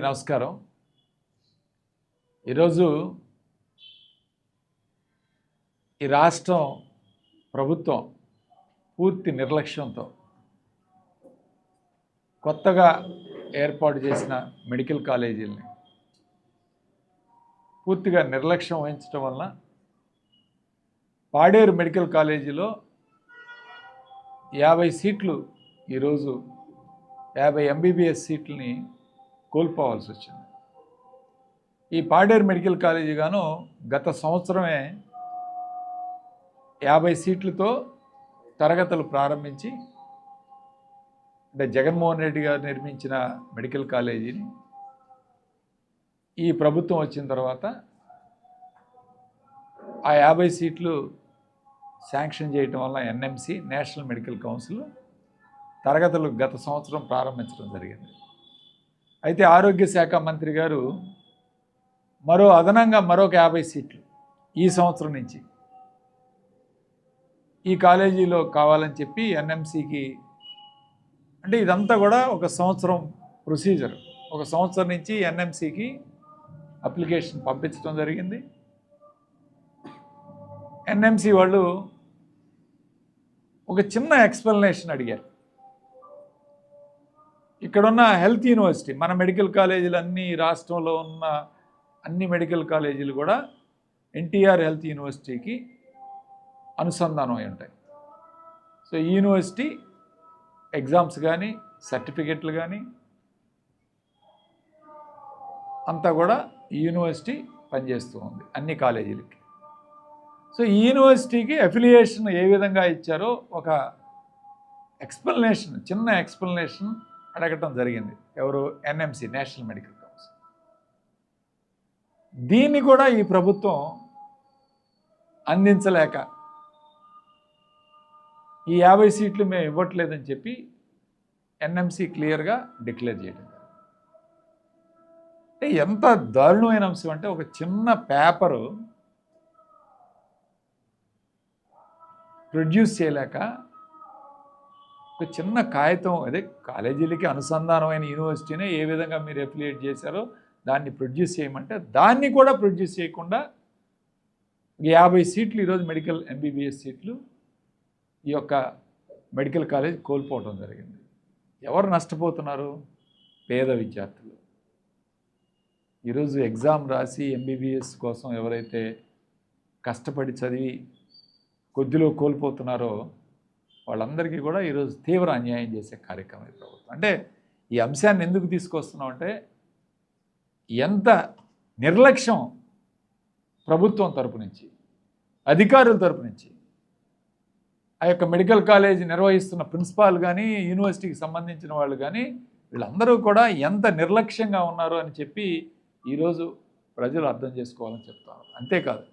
నమస్కారం. ఈరోజు ఈ రాష్ట్రం ప్రభుత్వం పూర్తి నిర్లక్ష్యంతో కొత్తగా ఏర్పాటు చేసిన మెడికల్ కాలేజీలని పూర్తిగా నిర్లక్ష్యం వహించడం వలన పాడేరు మెడికల్ కాలేజీలో 50 సీట్లు ఈరోజు 50 MBBS సీట్లని కోల్పోవాల్సి వచ్చింది. ఈ పాడేరు మెడికల్ కాలేజీ గాను గత సంవత్సరమే 50 సీట్లతో తరగతులు ప్రారంభించి, అంటే జగన్మోహన్ రెడ్డి గారు నిర్మించిన మెడికల్ కాలేజీని ఈ ప్రభుత్వం వచ్చిన తర్వాత ఆ 50 సీట్లు శాంక్షన్ చేయటం వల్ల NMC నేషనల్ మెడికల్ కౌన్సిల్ తరగతులు గత సంవత్సరం ప్రారంభించడం జరిగింది. అయితే ఆరోగ్య శాఖ మంత్రి గారు అదనంగా మరొక 50 సీట్లు ఈ సంవత్సరం నుంచి ఈ కాలేజీలో కావాలని చెప్పి NMCకి, అంటే ఇదంతా కూడా ఒక సంవత్సరం ప్రొసీజర్, ఒక సంవత్సరం నుంచి NMCకి అప్లికేషన్ పంపించడం జరిగింది. NMC వాళ్ళు ఒక చిన్న ఎక్స్ప్లెనేషన్ అడిగారు. ఇక్కడున్న హెల్త్ యూనివర్సిటీ, మన మెడికల్ కాలేజీలు అన్ని రాష్ట్రంలో ఉన్న అన్ని మెడికల్ కాలేజీలు కూడా NTR హెల్త్ యూనివర్సిటీకి అనుసంధానం అయి ఉంటాయి. సో ఈ యూనివర్సిటీ ఎగ్జామ్స్ కానీ సర్టిఫికెట్లు కానీ అంతా కూడా ఈ యూనివర్సిటీ పనిచేస్తూ ఉంది అన్ని కాలేజీలకి. సో ఈ యూనివర్సిటీకి అఫిలియేషన్ ఏ విధంగా ఇచ్చారో ఒక ఎక్స్ప్లెనేషన్, చిన్న ఎక్స్ప్లెనేషన్ అడగటం జరిగింది. ఎవరు? NMC national medical council. దీన్ని కూడా ఈ ప్రభుత్వం అందించలేక ఈ 50 సీట్లు మేము ఇవ్వట్లేదని చెప్పి NMC క్లియర్గా డిక్లేర్ చేయడం. అంటే ఎంత దారుణమైన అంశం అంటే, ఒక చిన్న పేపరు ప్రొడ్యూస్ చేయలేక, ఒక చిన్న కాగితం, అదే కాలేజీలకి అనుసంధానమైన యూనివర్సిటీనే ఏ విధంగా మీరు అఫిలియేట్ చేశారో దాన్ని ప్రొడ్యూస్ చేయమంటే దాన్ని కూడా ప్రొడ్యూస్ చేయకుండా 50 సీట్లు ఈరోజు మెడికల్ MBBS సీట్లు ఈ యొక్క మెడికల్ కాలేజ్ కోల్పోవడం జరిగింది. ఎవరు నష్టపోతున్నారు? పేద విద్యార్థులు. ఈరోజు ఎగ్జామ్ రాసి MBBS కోసం ఎవరైతే కష్టపడి చదివి కొద్దిలో కోల్పోతున్నారో వాళ్ళందరికీ కూడా ఈరోజు తీవ్ర అన్యాయం చేసే కార్యక్రమం ప్రభుత్వం. అంటే ఈ అంశాన్ని ఎందుకు తీసుకొస్తున్నాం అంటే, ఎంత నిర్లక్ష్యం ప్రభుత్వం తరపు నుంచి, అధికారుల తరపు నుంచి, ఆ యొక్క మెడికల్ కాలేజ్ నిర్వహిస్తున్న ప్రిన్సిపాల్ కానీ, యూనివర్సిటీకి సంబంధించిన వాళ్ళు కానీ, వీళ్ళందరూ కూడా ఎంత నిర్లక్ష్యంగా ఉన్నారు అని చెప్పి ఈరోజు ప్రజలు అర్థం చేసుకోవాలని చెప్తారు. అంతేకాదు,